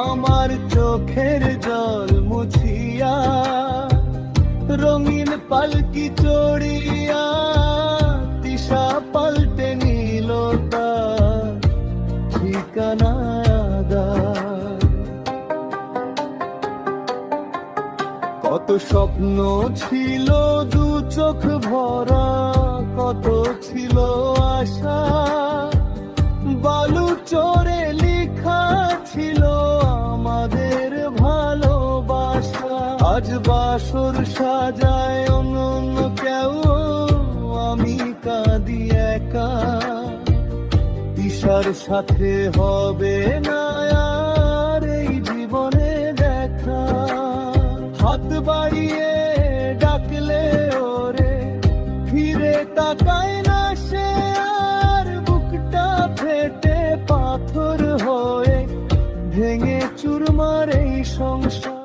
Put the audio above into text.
আমার চোখের জল মুছিয়া রঙিন পালকি চড়িয়া তিশা পাল্টে নিল তার ঠিকানা আদার। কত স্বপ্ন ছিল দু চোখ ভরা, কত ছিল আশা, বালু চোরে লেখা ছিল আমাদের ভালোবাসা। আজ বাসর সাজায় অন্য কেউ, আমি কাঁদি একা। তিশার সাথে হবে না আর এই জীবনে দেখা। হাত বাড়িয়ে ডাকলে ওরে ফিরে তাকায় না সে আর, বুকটা ফেটে পাথর হয়ে ভেঙে চুরমার এই সংসার।